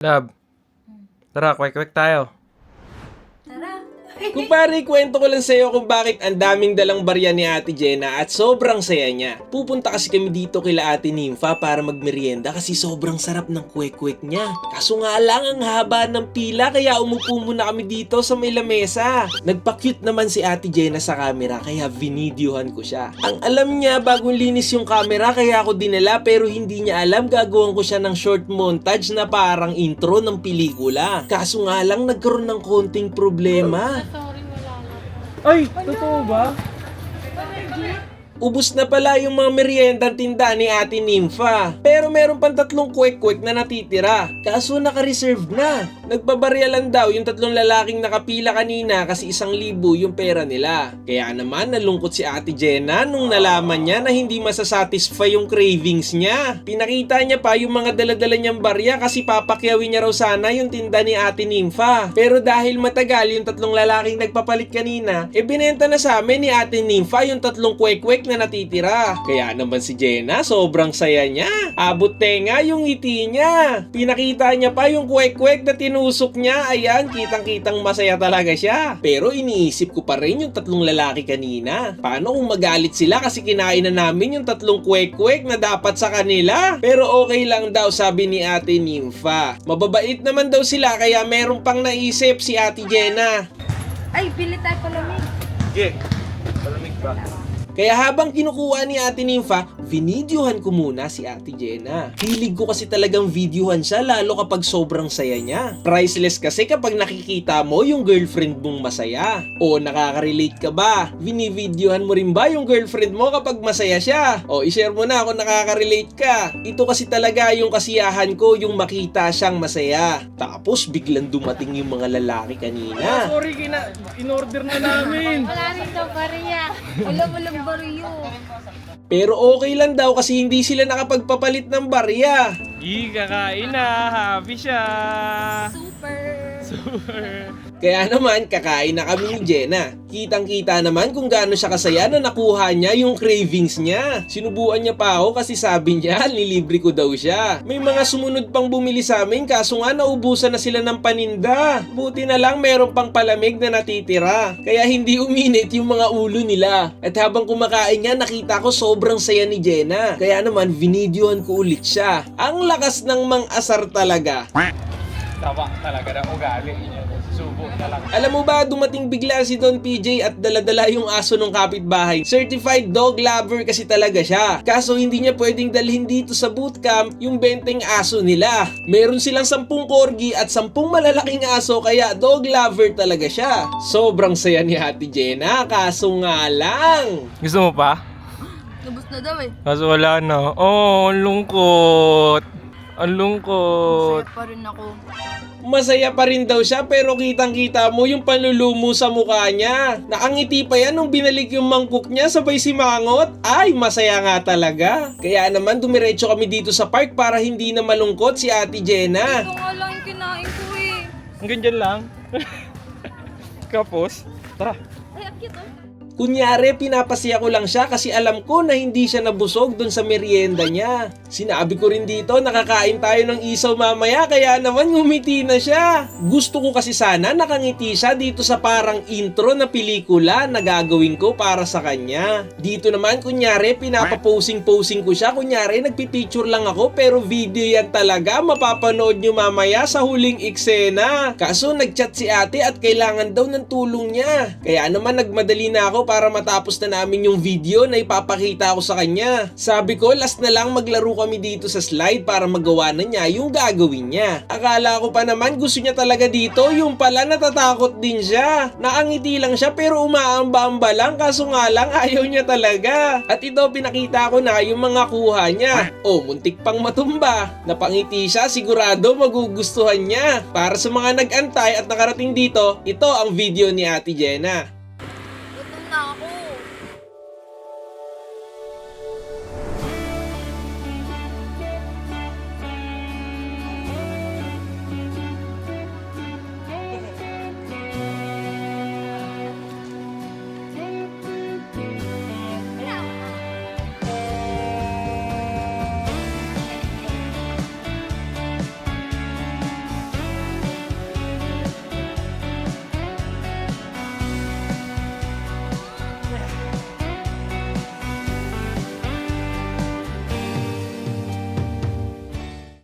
Love, tara, kwek-kwek tayo. Tara. Kumpare, kwento ko lang sa'yo kung bakit ang daming dalang barya ni Ate Jenna at sobrang saya niya. Pupunta kasi kami dito kila Ate Nympha para magmerienda kasi sobrang sarap ng kwek-kwek niya. Kaso nga lang ang haba ng pila kaya umupo muna kami dito sa may lamesa. Nagpa-cute naman si Ate Jenna sa camera kaya vinidyohan ko siya. Ang alam niya bagong linis yung camera kaya ako dinala pero hindi niya alam gagawin ko siya ng short montage na parang intro ng pelikula. Kaso nga lang nagkaroon ng konting problema. Sorry, wala na. Ay, totoo ba? Ubus na pala yung mga meriendang tinda ni Ate Nympha. Pero meron pang 3 kwek-kwek na natitira. Kaso naka-reserve na. Nagbabarya lang daw yung 3 lalaking nakapila kanina kasi 1,000 yung pera nila. Kaya naman nalungkot si Ate Jenna nung nalaman niya na hindi masasatisfy yung cravings niya. Pinakita niya pa yung mga daladala niyang barya kasi papakyawin niya raw sana yung tinda ni Ate Nympha. Pero dahil matagal yung 3 lalaking nagpapalit kanina, binenta na sa amin ni Ate Nympha yung 3 kwek-kwek na natitira. Kaya naman si Jenna, sobrang saya niya. Abot tenga yung ngiti niya. Pinakita niya pa yung kwek-kwek na tinusok niya. Ayan, kitang-kitang masaya talaga siya. Pero iniisip ko pa rin yung 3 lalaki kanina. Paano kung magalit sila kasi kinain na namin yung 3 kwek-kwek na dapat sa kanila? Pero okay lang daw sabi ni Ate Nympha. Mababait naman daw sila kaya meron pang naisip si Ate Jenna. Ay, pili tayo palamig. Sige, palamig ba? Kaya habang kinukuha ni Ate Nympha, vinidyohan ko muna si Ate Jenna. Hilig ko kasi talagang videohan siya lalo kapag sobrang saya niya. Priceless kasi kapag nakikita mo yung girlfriend mong masaya. O nakaka-relate ka ba? Vinivideohan mo rin ba yung girlfriend mo kapag masaya siya? O i-share mo na kung nakaka-relate ka. Ito kasi talaga yung kasiyahan ko yung makita siyang masaya. Tapos biglang dumating yung mga lalaki kanina. Sorry, in-order na namin. Wala rin daw bariya. Walang bariyo. Pero okay lang daw kasi hindi sila nakapagpapalit ng barya. Kakain na, happy siya. Super. Kaya naman, kakain na kami ni Jenna. Kitang-kita naman kung gaano siya kasaya na nakuha niya yung cravings niya. Sinubuan niya pa ako kasi sabi niya, nilibre ko daw siya. May mga sumunod pang bumili sa amin kaso nga naubusan na sila ng paninda. Buti na lang meron pang palamig na natitira. Kaya hindi uminit yung mga ulo nila. At habang kumakain niya, nakita ko sobrang saya ni Jenna. Kaya naman, vinidyohan ko ulit siya. Ang lakas ng mang-asar talaga. Tawa talaga ng ugali niya. Subo na lang. Alam mo ba, dumating bigla si Don PJ at daladala yung aso ng kapitbahay. Certified dog lover kasi talaga siya. Kaso hindi niya pwedeng dalhin dito sa bootcamp yung 20 aso nila. Meron silang 10 corgi at 10 malalaking aso kaya dog lover talaga siya. Sobrang saya ni Ate Jenna, kaso nga lang. Gusto mo pa? Nabos na daw eh. Kaso wala na. Oh, ang lungkot. Ang lungkot. Masaya pa rin ako. Masaya pa rin daw siya pero kitang-kita mo yung panlulumo sa mukha niya. Nakangiti pa yan nung binalik yung mangkok niya sabay simangot. Ay, masaya nga talaga. Kaya naman dumiretso kami dito sa park para hindi na malungkot si Ate Jenna. Ito nga lang yung kinain ko eh. Hanggang dyan lang. Kapos. Tara. Ay, ang cute oh. Kunyari, pinapasaya ko lang siya kasi alam ko na hindi siya nabusog dun sa merienda niya. Sinabi ko rin dito, nakakain tayo ng isaw mamaya kaya naman ngumiti na siya. Gusto ko kasi sana nakangiti siya dito sa parang intro na pelikula na gagawin ko para sa kanya. Dito naman, kunyari, pinapaposing-posing ko siya. Kunyari, nagpipicture lang ako pero video yan talaga. Mapapanood nyo mamaya sa huling eksena. Kaso nagchat si ate at kailangan daw ng tulong niya. Kaya naman nagmadali na ako para matapos na namin yung video na ipapakita ko sa kanya. Sabi ko, last na lang maglaro kami dito sa slide para magawa na niya yung gagawin niya. Akala ko pa naman gusto niya talaga dito, yung pala natatakot din siya. Nakangiti lang siya pero umaamba-amba lang kaso nga lang ayaw niya talaga. At ito pinakita ko na yung mga kuha niya. Oh, muntik pang matumba. Napangiti siya, sigurado magugustuhan niya. Para sa mga nag-antay at nakarating dito, ito ang video ni Ate Jenna.